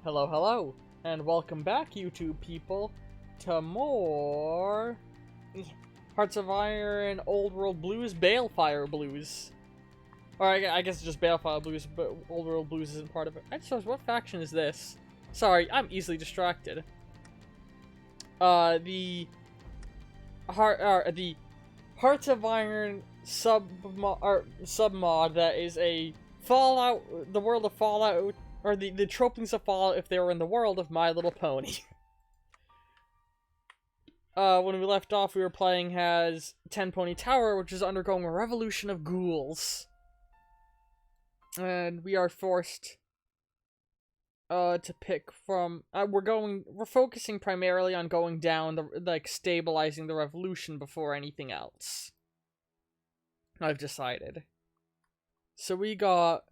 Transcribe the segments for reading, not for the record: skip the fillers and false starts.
Hello, hello, and welcome back, YouTube people, to more Hearts of Iron Old World Blues, Balefire Blues. Or I guess it's just Balefire Blues, but Old World Blues isn't part of it. I suppose, what faction is this? Sorry, I'm easily distracted. The Hearts of Iron submod that is a Fallout, the world of Fallout, or the tropings of Fallout if they were in the world of My Little Pony. When we left off, we were playing as 10 Pony Tower, which is undergoing a revolution of ghouls. And we are forced to pick from we're focusing primarily on going down stabilizing the revolution before anything else. I've decided. So we got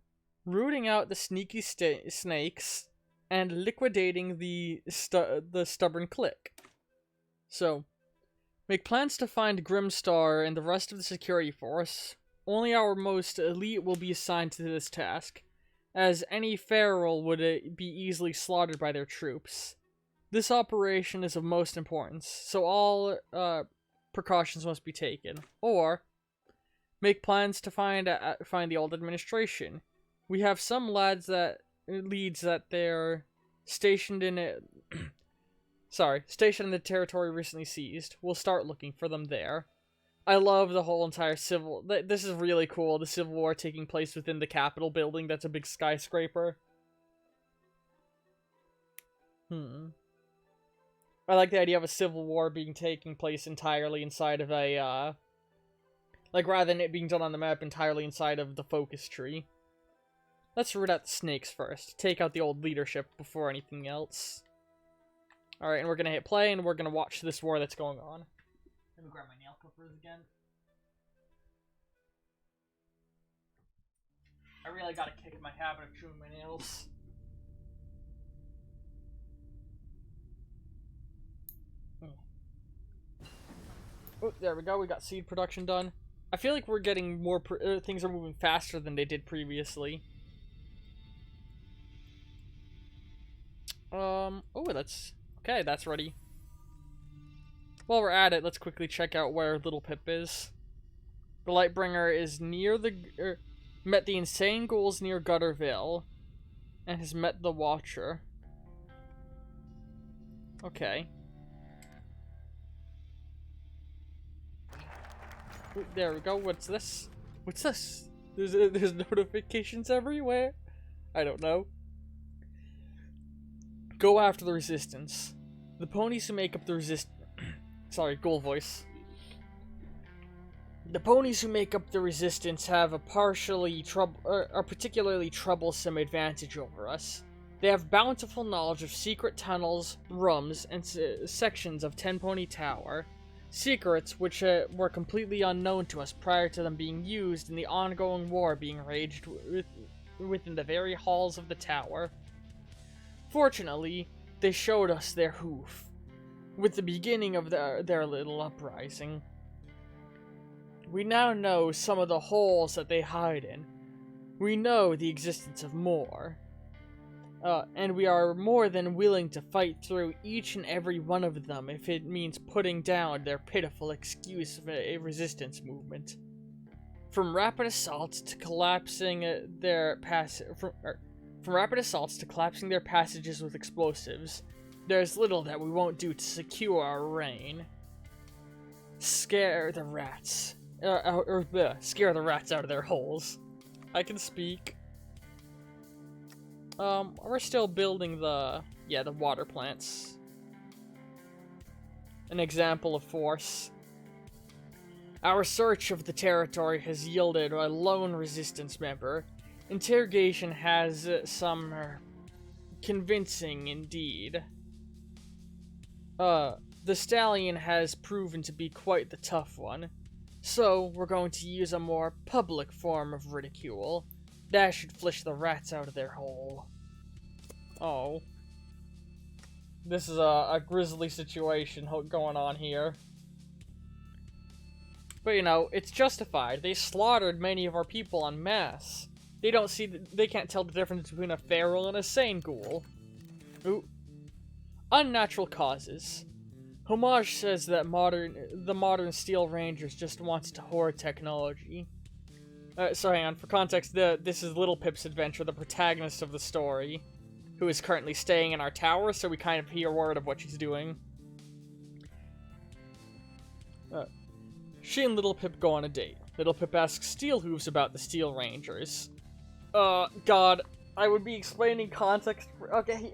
rooting out the sneaky snakes and liquidating the stubborn clique. So make plans to find Grimstar and the rest of the security force. Only our most elite will be assigned to this task, as any feral would be easily slaughtered by their troops. This operation is of most importance, so all precautions must be taken. Or make plans to find the old administration. We have some leads that they're stationed in it. Stationed in the territory recently seized. We'll start looking for them there. I love the whole entire civil... This is really cool, the Civil War taking place within the Capitol building. That's a big skyscraper. I like the idea of a Civil War taking place entirely inside of a, rather than it being done on the map, entirely inside of the focus tree. Let's root out the snakes first. Take out the old leadership before anything else. Alright, and we're gonna hit play, and we're gonna watch this war that's going on. Let me grab my nail clippers again. I really gotta kick my habit of chewing my nails. Oh, there we go. We got seed production done. I feel like we're getting more... things are moving faster than they did previously. Oh, that's... Okay, that's ready. While we're at it, let's quickly check out where Little Pip is. The Lightbringer is near the... met the insane ghouls near Gutterville. And has met the Watcher. Okay. Ooh, there we go. What's this? What's this? There's notifications everywhere. I don't know. Go after the resistance. The ponies who make up the Sorry, ghoul voice. The ponies who make up the resistance have a particularly troublesome advantage over us. They have bountiful knowledge of secret tunnels, rooms, and sections of 10 Pony Tower. Secrets which were completely unknown to us prior to them being used in the ongoing war being raged within the very halls of the tower. Fortunately, they showed us their hoof, with the beginning of their little uprising. We now know some of the holes that they hide in. We know the existence of more. And we are more than willing to fight through each and every one of them if it means putting down their pitiful excuse of a resistance movement. From rapid assaults to collapsing their passages with explosives, there's little that we won't do to secure our reign. Scare the rats. Scare the rats out of their holes. I can speak. We're still building the water plants. An example of force. Our search of the territory has yielded a lone resistance member. Interrogation has some convincing indeed. The stallion has proven to be quite the tough one. So, we're going to use a more public form of ridicule. That should flush the rats out of their hole. Oh. This is a grisly situation going on here. But you know, it's justified. They slaughtered many of our people en masse. They can't tell the difference between a feral and a sane ghoul. Ooh. Unnatural causes. Homage says that the modern Steel Rangers just wants to hoard technology. So hang on, for context, this is Little Pip's adventure, the protagonist of the story, who is currently staying in our tower, so we kind of hear word of what she's doing. She and Little Pip go on a date. Little Pip asks Steel Hooves about the Steel Rangers. God, I would be explaining context for, okay,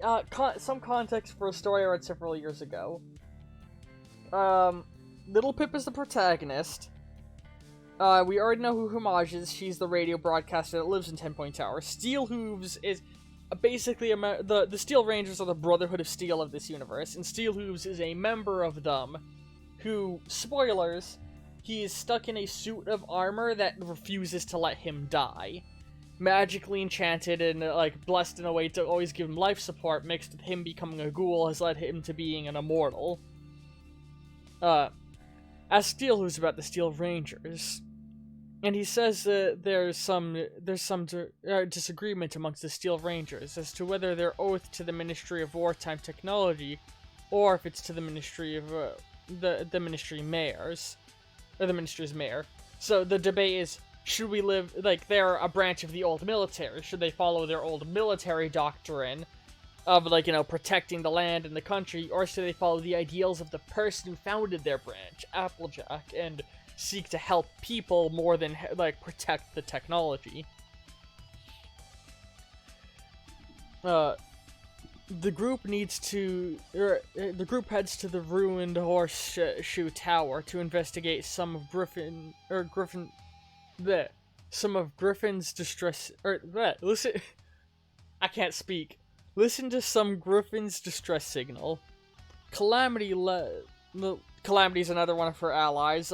some context for a story I read several years ago. Little Pip is the protagonist. We already know who Homage is. She's the radio broadcaster that lives in 10 Point Tower. Steel Hooves is basically the Steel Rangers are the Brotherhood of Steel of this universe, and Steel Hooves is a member of them who, spoilers, he is stuck in a suit of armor that refuses to let him die. Magically enchanted and, like, blessed in a way to always give him life support, mixed with him becoming a ghoul, has led him to being an immortal. Ask Steel Hooves about the Steel Rangers. And he says that there's some disagreement amongst the Steel Rangers as to whether they're oath to the Ministry of Wartime Technology, or if it's to the Ministry of, the Ministry Mayors. Or the Ministry's Mayor. So the debate is, should we live, like, they're a branch of the old military, should they follow their old military doctrine of, like, you know, protecting the land and the country, or should they follow the ideals of the person who founded their branch, Applejack, and seek to help people more than, like, protect the technology? The group heads to the ruined Horseshoe Tower to investigate some of Griffin's distress, listen, I can't speak. Listen to some Griffin's distress signal. Calamity's another one of her allies,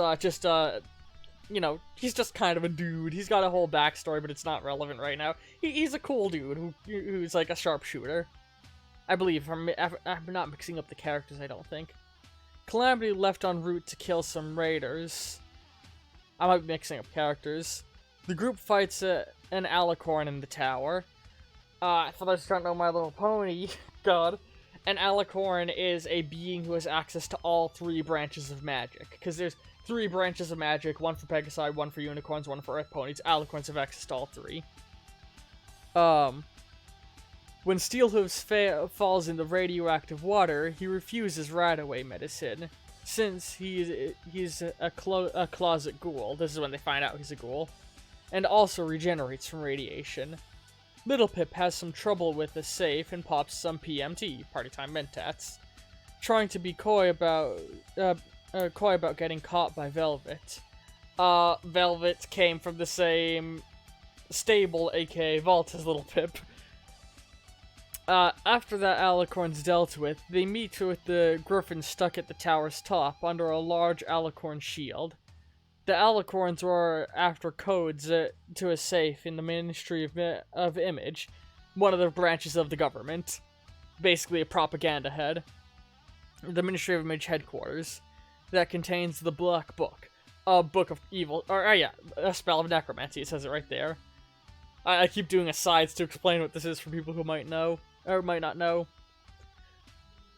you know, he's just kind of a dude. He's got a whole backstory, but it's not relevant right now. He's a cool dude who's like a sharpshooter. I believe. I'm not mixing up the characters, I don't think. Calamity left en route to kill some raiders. I might be mixing up characters. The group fights an alicorn in the tower. For those who don't know My Little Pony, God, an alicorn is a being who has access to all three branches of magic. Because there's 3 branches of magic, one for Pegasi, one for unicorns, one for earth ponies. Alicorns have access to all 3. When Steelhooves falls in the radioactive water, he refuses right-away medicine, since he's a closet ghoul. This is when they find out he's a ghoul, and also regenerates from radiation. Little Pip has some trouble with the safe and pops some PMT, Party Time Mentats, trying to be coy about getting caught by Velvet. Velvet came from the same stable, aka Vault, as Little Pip. After that alicorn's dealt with, they meet with the griffin stuck at the tower's top under a large alicorn shield. The alicorns were after codes to a safe in the Ministry of Image, one of the branches of the government. Basically a propaganda head. The Ministry of Image headquarters. That contains the Black Book. A book of evil, a spell of necromancy, it says it right there. I keep doing asides to explain what this is for people who might know. Or might not know.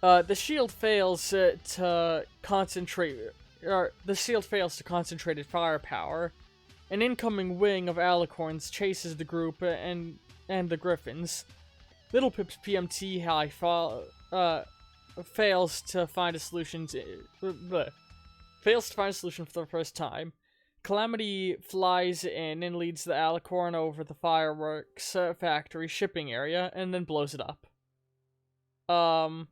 The shield fails to concentrate its firepower. An incoming wing of alicorns chases the group and the griffins. Little Pip's PMT high fails to find a solution for the first time. Calamity flies in and leads the alicorn over the fireworks factory shipping area, and then blows it up. Oh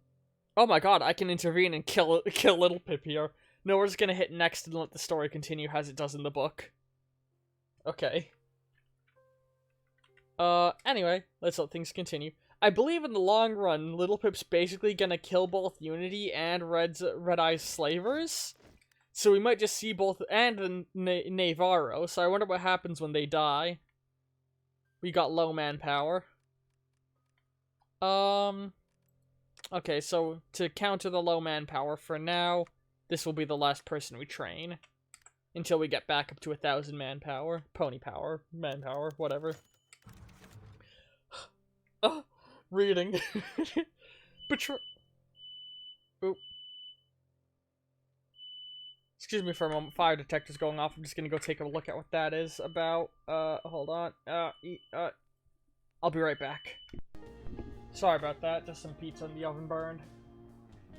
my god, I can intervene and kill Little Pip here. No, we're just gonna hit next and let the story continue as it does in the book. Okay. Anyway, let's let things continue. I believe in the long run, Little Pip's basically gonna kill both Unity and Red Eye's slavers. So we might just see both, and Navarro, so I wonder what happens when they die. We got low manpower. Okay, so to counter the low manpower, for now, this will be the last person we train. Until we get back up to 1,000 manpower. Pony power. Manpower. Whatever. Reading. Betray. Oop. Excuse me for a moment. Fire detector's going off. I'm just gonna go take a look at what that is about. Hold on. I'll be right back. Sorry about that. Just some pizza in the oven burned.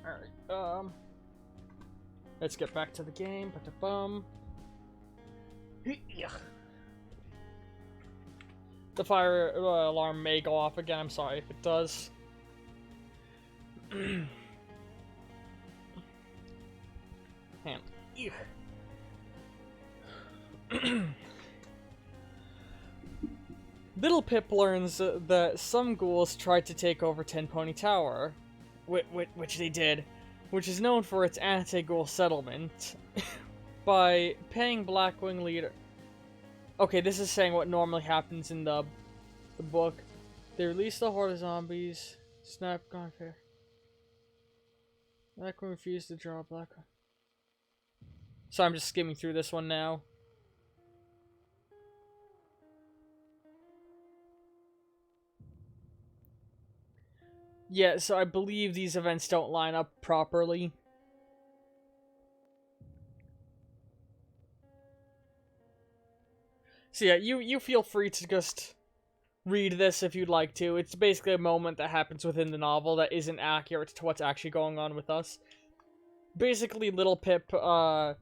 Alright, let's get back to the game. Ba-da-bum. The fire alarm may go off again. I'm sorry if it does. Hand. Little Pip learns that some ghouls tried to take over Ten Pony Tower, which they did, which is known for its anti-ghoul settlement, by paying Blackwing leader. Okay, this is saying what normally happens in the book. They released the horde of zombies. Snap, gone fair. Blackwing refused to draw Blackwing. So I'm just skimming through this one now. Yeah, so I believe these events don't line up properly. So yeah, you feel free to just read this if you'd like to. It's basically a moment that happens within the novel that isn't accurate to what's actually going on with us. Basically, Little Pip, her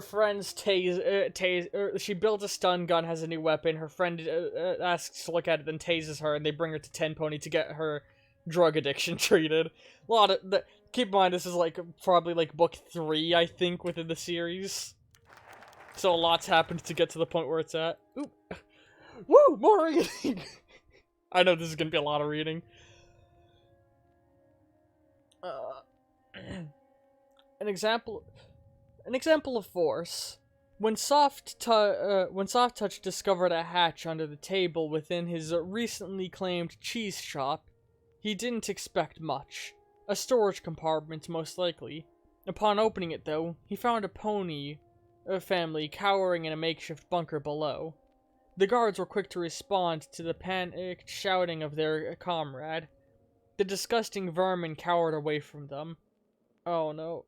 friends she builds a stun gun, has a new weapon. Her friend asks to look at it, then tases her, and they bring her to Ten Pony to get her drug addiction treated. A lot of keep in mind, this is probably book 3, I think, within the series. So a lot's happened to get to the point where it's at. Ooh. Woo! More reading! I know this is gonna be a lot of reading. An example of force. When Soft Touch discovered a hatch under the table within his recently claimed cheese shop, he didn't expect much. A storage compartment, most likely. Upon opening it, though, he found a pony family cowering in a makeshift bunker below. The guards were quick to respond to the panicked shouting of their comrade. The disgusting vermin cowered away from them. Oh no.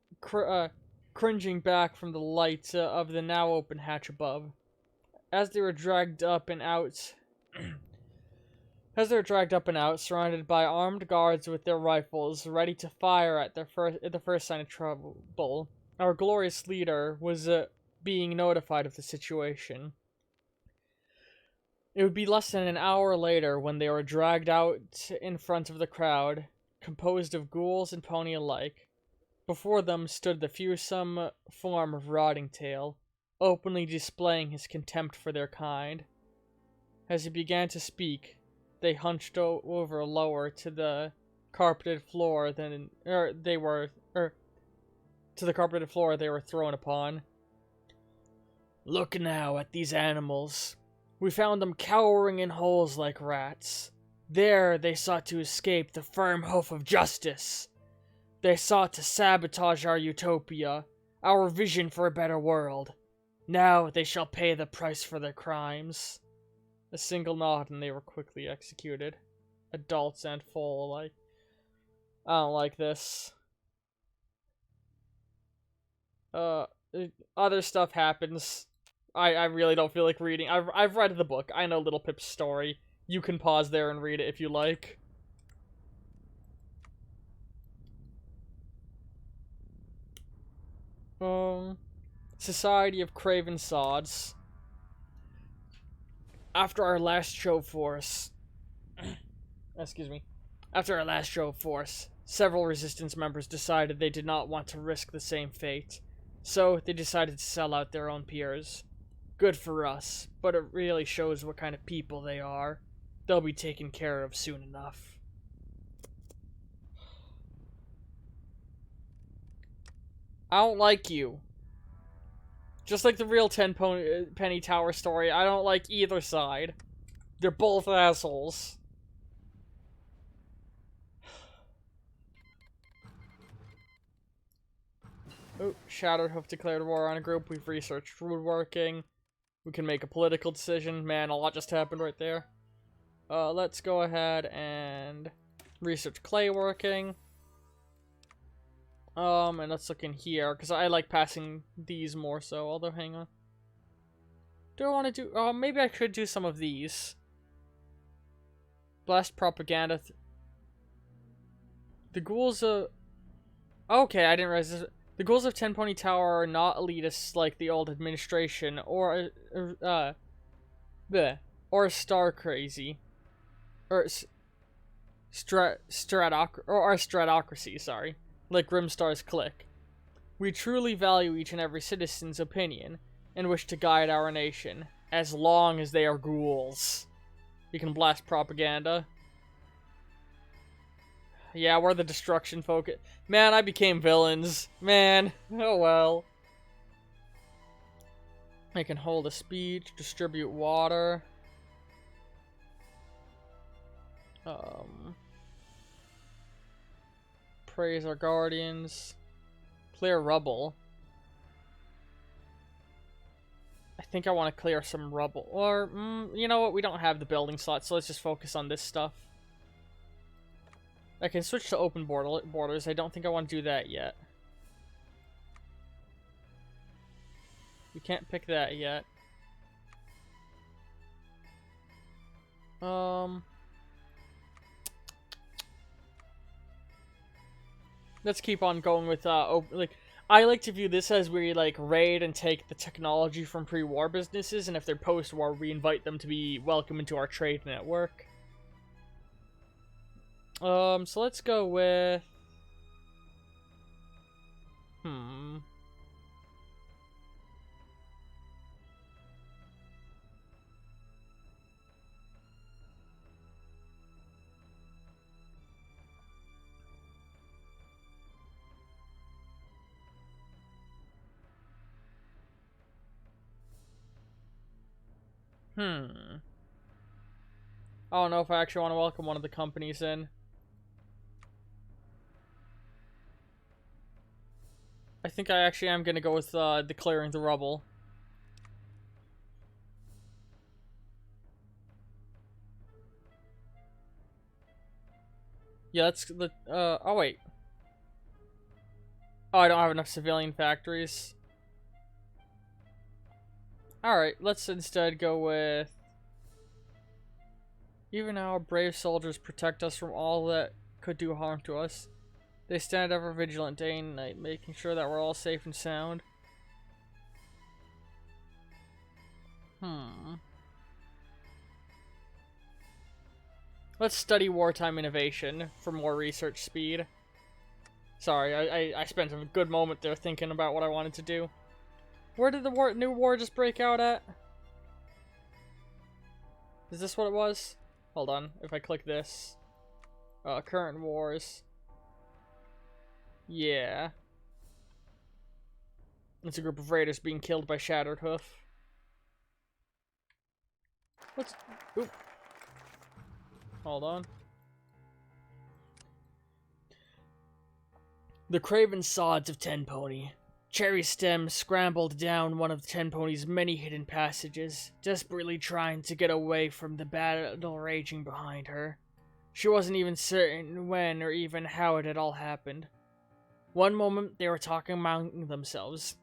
Cringing back from the light of the now open hatch above. As they were dragged up and out, surrounded by armed guards with their rifles, ready to fire at the first sign of trouble, our glorious leader was being notified of the situation. It would be less than an hour later when they were dragged out in front of the crowd, composed of ghouls and pony alike. Before them stood the fearsome form of Rotting Tail, openly displaying his contempt for their kind. As he began to speak, they hunched over lower to the carpeted floor they were thrown upon. Look now at these animals. We found them cowering in holes like rats. There they sought to escape the firm hoof of justice. They sought to sabotage our utopia, our vision for a better world. Now they shall pay the price for their crimes. A single nod and they were quickly executed. Adults and full alike. I don't like this. Other stuff happens. I really don't feel like reading. I've read the book. I know Little Pip's story. You can pause there and read it if you like. Society of Craven Sods. After our last show of force, several resistance members decided they did not want to risk the same fate. So they decided to sell out their own peers. Good for us, but it really shows what kind of people they are. They'll be taken care of soon enough. I don't like you. Just like the real Penny Tower story, I don't like either side. They're both assholes. Oh, Shattered Hoof declared war on a group. We've researched woodworking. We can make a political decision. Man, a lot just happened right there. Let's go ahead and Research clay working. And let's look in here, because I like passing these more so, although hang on. Do I want to do... maybe I could do some of these. Blast propaganda. The ghouls of... Okay, I didn't realize this. The ghouls of Ten Pony Tower are not elitists like the old administration, or star crazy. Or stratocracy, sorry. Like Grimstar's clique. We truly value each and every citizen's opinion, and wish to guide our nation, as long as they are ghouls. You can blast propaganda. Yeah, we're the destruction focus. Man, I became villains. Man, oh well. I can hold a speech, distribute water. Praise our guardians. Clear rubble. I think I want to clear some rubble. Or, you know what? We don't have the building slots, so let's just focus on this stuff. I can switch to open borders. I don't think I want to do that yet. We can't pick that yet. Let's keep on going with, I like to view this as we, like, raid and take the technology from pre-war businesses, and if they're post-war, we invite them to be welcome into our trade network. So let's go with... I don't know if I actually want to welcome one of the companies in. I think I actually am going to go with declaring the rubble. Yeah, that's the... oh, wait. Oh, I don't have enough civilian factories. Alright, let's instead go with... Even our brave soldiers protect us from all that could do harm to us. They stand ever vigilant day and night, making sure that we're all safe and sound. Let's study wartime innovation for more research speed. Sorry, I spent a good moment there thinking about what I wanted to do. Where did the new war just break out at? Is this what it was? Hold on, if I click this. Current wars. Yeah. It's a group of raiders being killed by Shattered Hoof. What's... Oop. Hold on. The craven sods of Ten Pony. Cherry Stem scrambled down one of Ten Pony's many hidden passages, desperately trying to get away from the battle raging behind her. She wasn't even certain when or even how it had all happened. One moment, they were talking among themselves,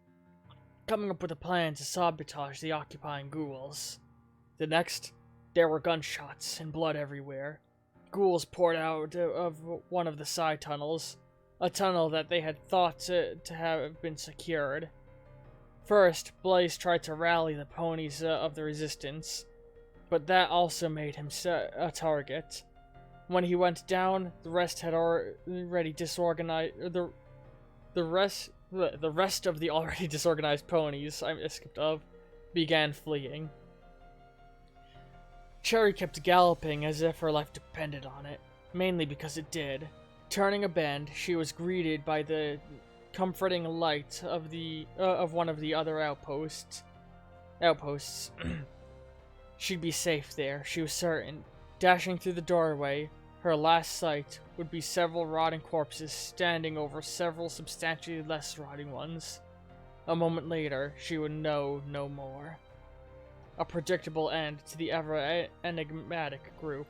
coming up with a plan to sabotage the occupying ghouls. The next, there were gunshots and blood everywhere. Ghouls poured out of one of the side tunnels, a tunnel that they had thought to have been secured. First, Blaze tried to rally the ponies of the resistance, but that also made him a target. When he went down, the rest had already disorganized. The rest of the already disorganized ponies I skipped of began fleeing. Cherry kept galloping as if her life depended on it, mainly because it did. Turning a bend, she was greeted by the comforting light of one of the other outposts. She'd be safe there, she was certain. Dashing through the doorway, her last sight would be several rotting corpses standing over several substantially less rotting ones. A moment later, she would know no more. A predictable end to the ever enigmatic group.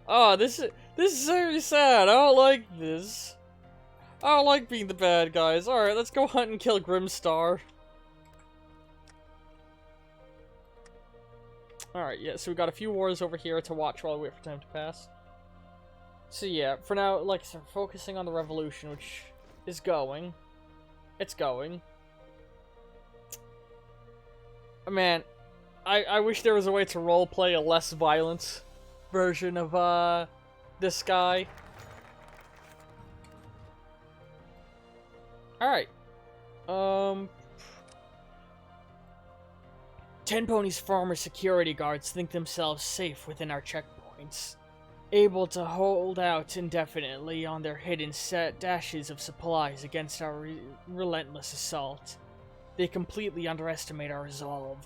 Oh, this is very sad. I don't like this. I don't like being the bad guys. Alright, let's go hunt and kill Grimstar. Alright, yeah, so we got a few wars over here to watch while we wait for time to pass. So yeah, for now, like I said, focusing on the revolution, which is going. It's going. Man, I wish there was a way to roleplay a less violent version of, this guy. Alright. 10 Ponies former security guards think themselves safe within our checkpoints, able to hold out indefinitely on their hidden set dashes of supplies against our relentless assault. They completely underestimate our resolve.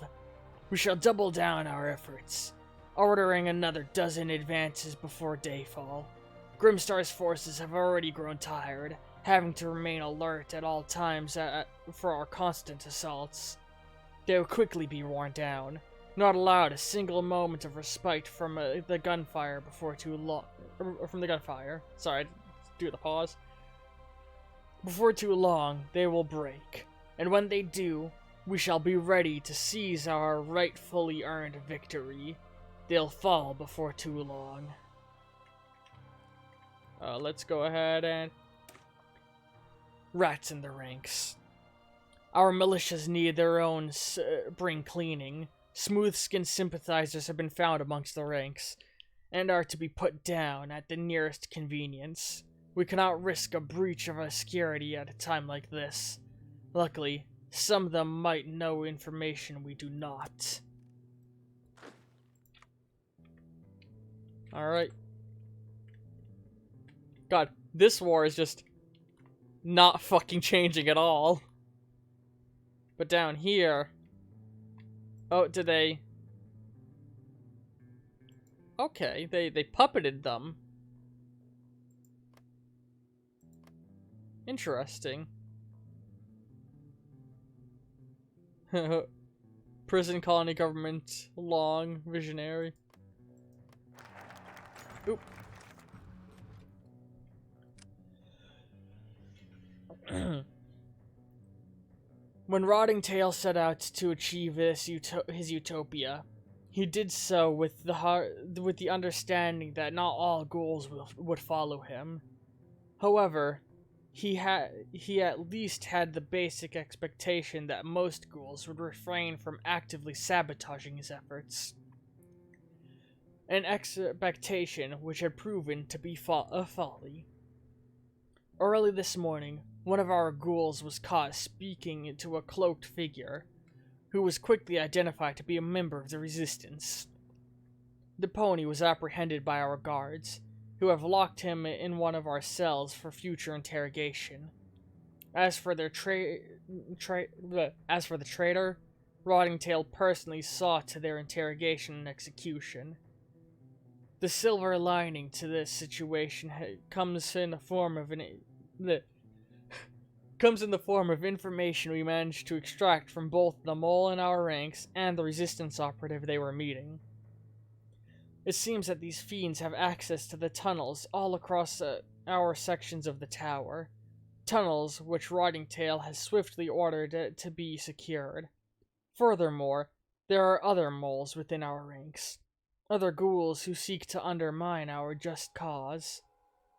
We shall double down our efforts, ordering another dozen advances before dayfall. Grimstar's forces have already grown tired, having to remain alert at all times for our constant assaults. They will quickly be worn down, not allowed a single moment of respite from the gunfire before too long. From the gunfire. Sorry, do the pause. Before too long, they will break, and when they do, we shall be ready to seize our rightfully earned victory. They'll fall before too long. Let's go ahead and... Rats in the ranks. Our militias need their own spring cleaning. Smooth-skinned sympathizers have been found amongst the ranks, and are to be put down at the nearest convenience. We cannot risk a breach of our security at a time like this. Luckily, some of them might know information we do not. Alright. God, this war is just not fucking changing at all. But down here... Oh, did they... Okay, they puppeted them. Interesting. Prison colony government, long, visionary. Oop. When Rotting Tail set out to achieve his utopia, he did so with the understanding that not all ghouls would follow him. However, he at least had the basic expectation that most ghouls would refrain from actively sabotaging his efforts. An expectation which had proven to be a folly. Early this morning, one of our ghouls was caught speaking to a cloaked figure, who was quickly identified to be a member of the Resistance. The pony was apprehended by our guards, who have locked him in one of our cells for future interrogation. As for the traitor, Rotting Tail personally saw to their interrogation and execution. The silver lining to this situation comes in the form of information we managed to extract from both the mole in our ranks and the Resistance operative they were meeting. It seems that these fiends have access to the tunnels all across our sections of the tower. Tunnels which Rotting Tail has swiftly ordered to be secured. Furthermore, there are other moles within our ranks. Other ghouls who seek to undermine our just cause.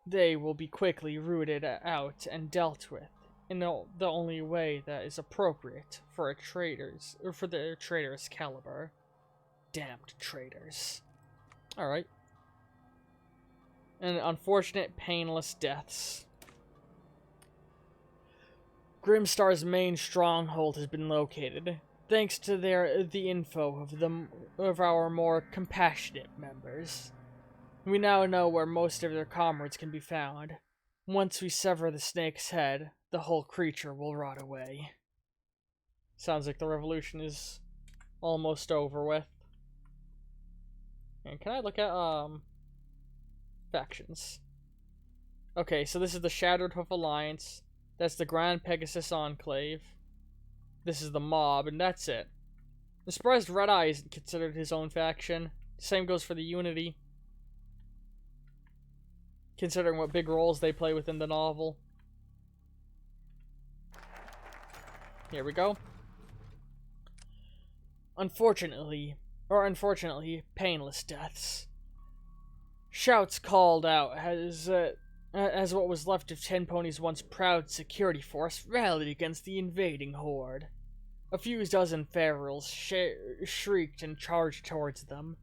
They will be quickly rooted out and dealt with in the only way that is appropriate for the traitor's caliber. Damned traitors. Alright. And unfortunate, painless deaths. Grimstar's main stronghold has been located, thanks to the info of our more compassionate members. We now know where most of their comrades can be found. Once we sever the snake's head, the whole creature will rot away. Sounds like the revolution is almost over with. And can I look at, factions? Okay, so this is the Shattered Hoof Alliance. That's the Grand Pegasus Enclave. This is the Mob, and that's it. I'm surprised Red Eye isn't considered his own faction. Same goes for the Unity. considering what big roles they play within the novel. Here we go. Unfortunately, painless deaths. Shouts called out as what was left of Tenpony's once proud security force rallied against the invading horde. A few dozen ferals shrieked and charged towards them,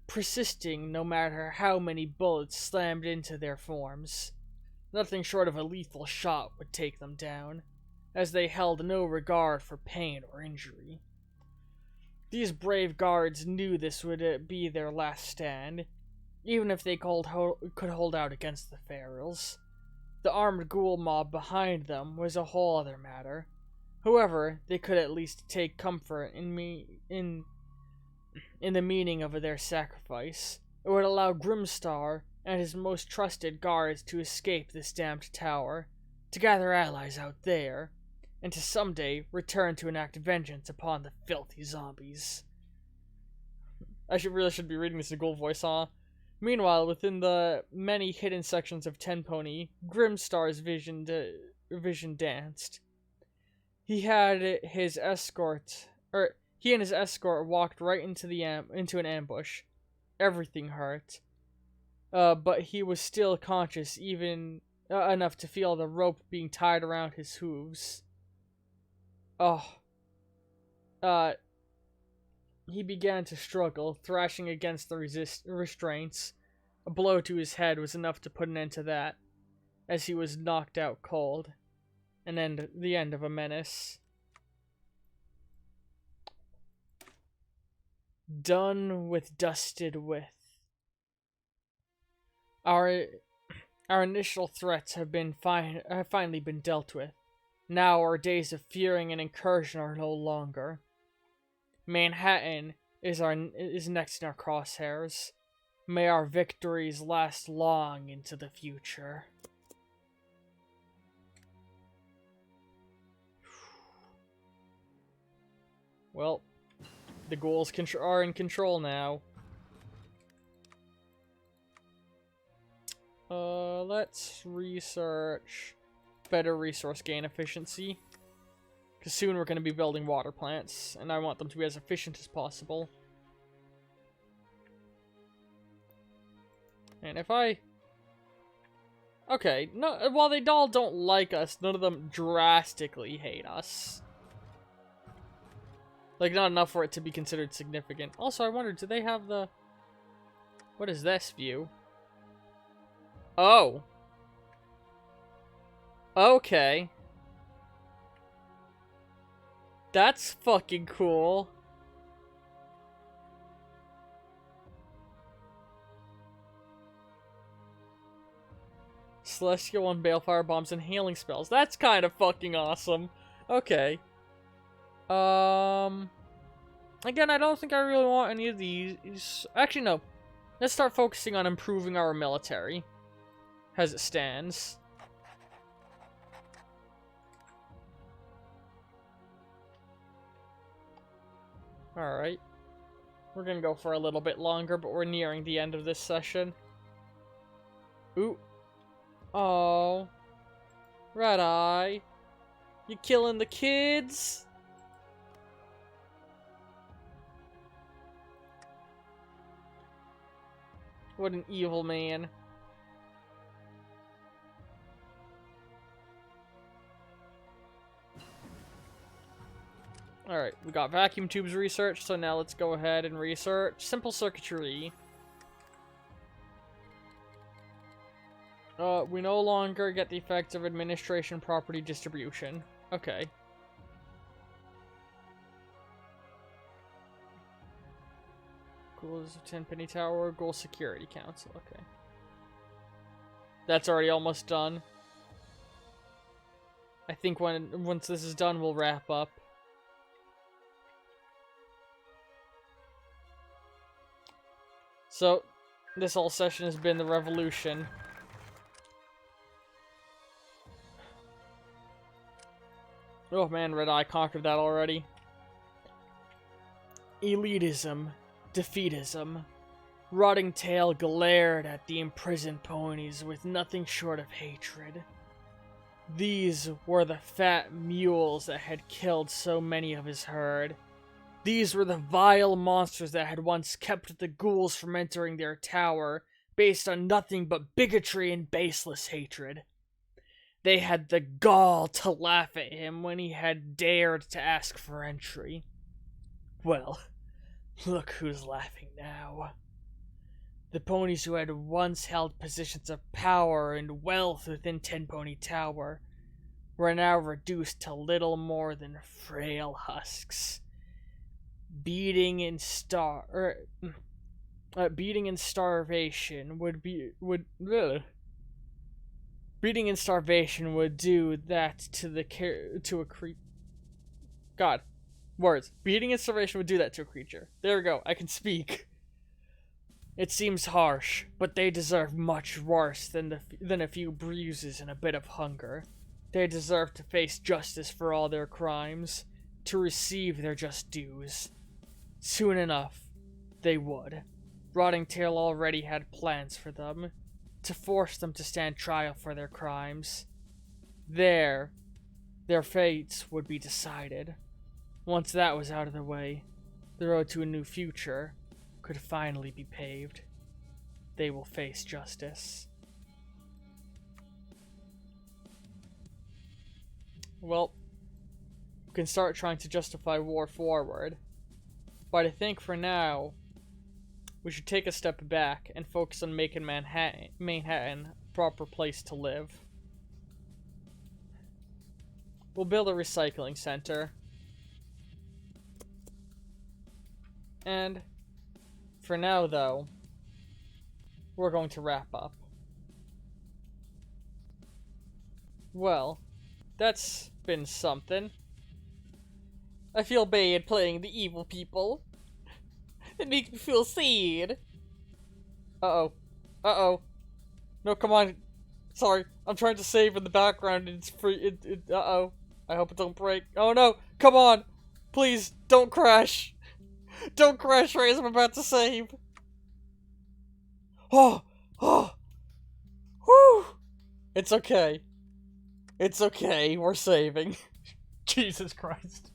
persisting no matter how many bullets slammed into their forms. Nothing short of a lethal shot would take them down, as they held no regard for pain or injury. These brave guards knew this would be their last stand, even if they could hold out against the ferals. The armed ghoul mob behind them was a whole other matter. However, they could at least take comfort in the meaning of their sacrifice. It would allow Grimstar and his most trusted guards to escape this damned tower, to gather allies out there, and to someday return to enact vengeance upon the filthy zombies. I really should be reading this in ghoul voice, huh? Meanwhile, within the many hidden sections of Tenpony, Grimstar's vision danced. He and his escort walked right into an ambush. Everything hurt, but he was still conscious, even enough to feel the rope being tied around his hooves. He began to struggle, thrashing against the restraints. A blow to his head was enough to put an end to that, as he was knocked out cold. The end of a menace. Done with dusted with. Our initial threats have finally been dealt with. Now our days of fearing and incursion are no longer. Manhattan is next in our crosshairs. May our victories last long into the future. Well, the ghouls are in control now. Let's research better resource gain efficiency. Because soon we're going to be building water plants, and I want them to be as efficient as possible. And if I... Okay, no, while they all don't like us, none of them drastically hate us. Like, not enough for it to be considered significant. Also, I wonder, do they have the... What is this view? Oh. Okay. That's fucking cool. Celestial and Balefire bombs and healing spells. That's kind of fucking awesome. Okay. Again, I don't think I really want any of these. Actually, no. Let's start focusing on improving our military. As it stands. Alright. We're gonna go for a little bit longer, but we're nearing the end of this session. Ooh. Oh. Red Eye. You killing the kids? What an evil man. Alright, we got vacuum tubes researched, so now let's go ahead and research simple circuitry. We no longer get the effects of administration property distribution. Okay. Ghouls of Tenpenny Tower, Ghoul Security Council, okay. That's already almost done. I think once this is done, we'll wrap up. So, this whole session has been the revolution. Oh man, Red Eye conquered that already. Elitism. Defeatism. Rotting Tail glared at the imprisoned ponies with nothing short of hatred. These were the fat mules that had killed so many of his herd. These were the vile monsters that had once kept the ghouls from entering their tower, based on nothing but bigotry and baseless hatred. They had the gall to laugh at him when he had dared to ask for entry. Well, look who's laughing now. The ponies who had once held positions of power and wealth within Ten Pony Tower were now reduced to little more than frail husks. Beating and starvation would do that to a creature. God, words. Beating and starvation would do that to a creature. There we go. I can speak. It seems harsh, but they deserve much worse than a few bruises and a bit of hunger. They deserve to face justice for all their crimes, to receive their just dues. Soon enough, they would. Rotting Tail already had plans for them, to force them to stand trial for their crimes. There, their fates would be decided. Once that was out of the way, the road to a new future could finally be paved. They will face justice. Well, we can start trying to justify war forward. But I think for now, we should take a step back and focus on making Manhattan a proper place to live. We'll build a recycling center. And for now, though, we're going to wrap up. Well, that's been something. I feel bad playing the evil people. It makes me feel sad. Uh-oh. Uh-oh. No, come on. Sorry, I'm trying to save in the background and it's free. Uh-oh. I hope it don't break. Oh no, come on. Please, don't crash. Don't crash right as I'm about to save. Oh, whew. It's okay. It's okay, we're saving. Jesus Christ.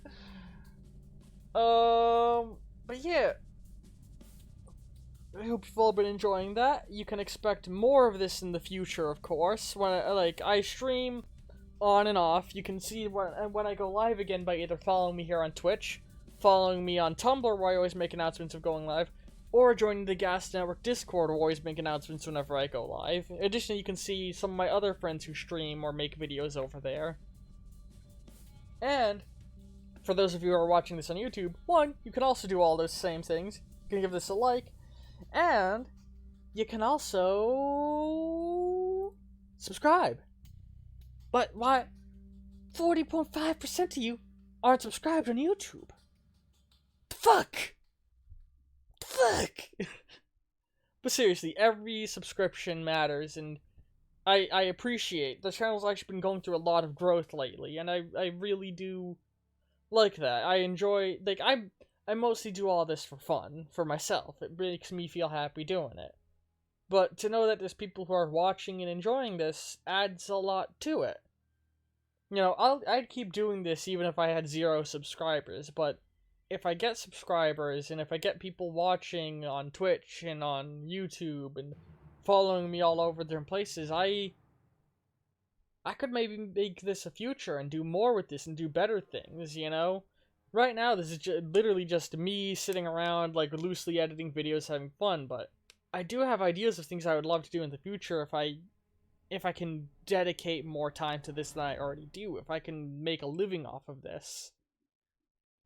But yeah. I hope you've all been enjoying that. You can expect more of this in the future, of course. When I stream on and off. You can see when I go live again by either following me here on Twitch, following me on Tumblr, where I always make announcements of going live, or joining the Gas Network Discord, where I always make announcements whenever I go live. Additionally, you can see some of my other friends who stream or make videos over there. And for those of you who are watching this on YouTube, one, you can also do all those same things. You can give this a like, and you can also subscribe. But why 40.5% of you aren't subscribed on YouTube? Fuck! But seriously, every subscription matters, and I appreciate the channel's actually been going through a lot of growth lately, and I really do like that. I enjoy, like, I mostly do all this for fun, for myself. It makes me feel happy doing it. But to know that there's people who are watching and enjoying this adds a lot to it. You know, I'd keep doing this even if I had 0 subscribers, but if I get subscribers, and if I get people watching on Twitch and on YouTube and following me all over different places, I could maybe make this a future and do more with this and do better things, you know? Right now, this is literally just me sitting around, like, loosely editing videos, having fun, but I do have ideas of things I would love to do in the future if I can dedicate more time to this than I already do, if I can make a living off of this.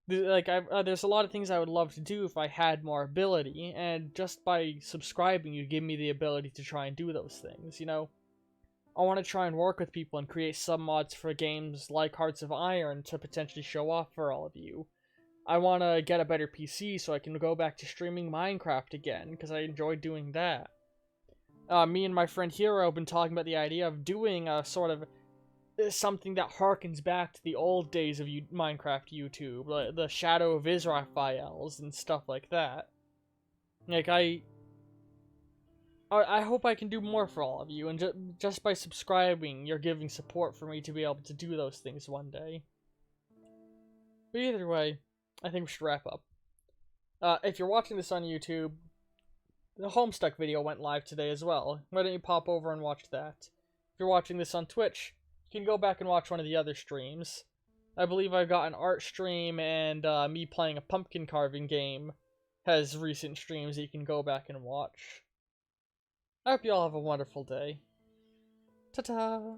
Like, there's a lot of things I would love to do if I had more ability, and just by subscribing, you give me the ability to try and do those things, you know? I want to try and work with people and create sub-mods for games like Hearts of Iron to potentially show off for all of you. I want to get a better PC so I can go back to streaming Minecraft again, because I enjoy doing that. Me and my friend Hero have been talking about the idea of doing a sort of something that harkens back to the old days of Minecraft YouTube, like the Shadow of Israel files and stuff like that. Like, I hope I can do more for all of you, and just by subscribing, you're giving support for me to be able to do those things one day. But either way, I think we should wrap up. If you're watching this on YouTube, the Homestuck video went live today as well. Why don't you pop over and watch that? If you're watching this on Twitch, you can go back and watch one of the other streams. I believe I've got an art stream and me playing a pumpkin carving game has recent streams that you can go back and watch. I hope you all have a wonderful day. Ta-ta!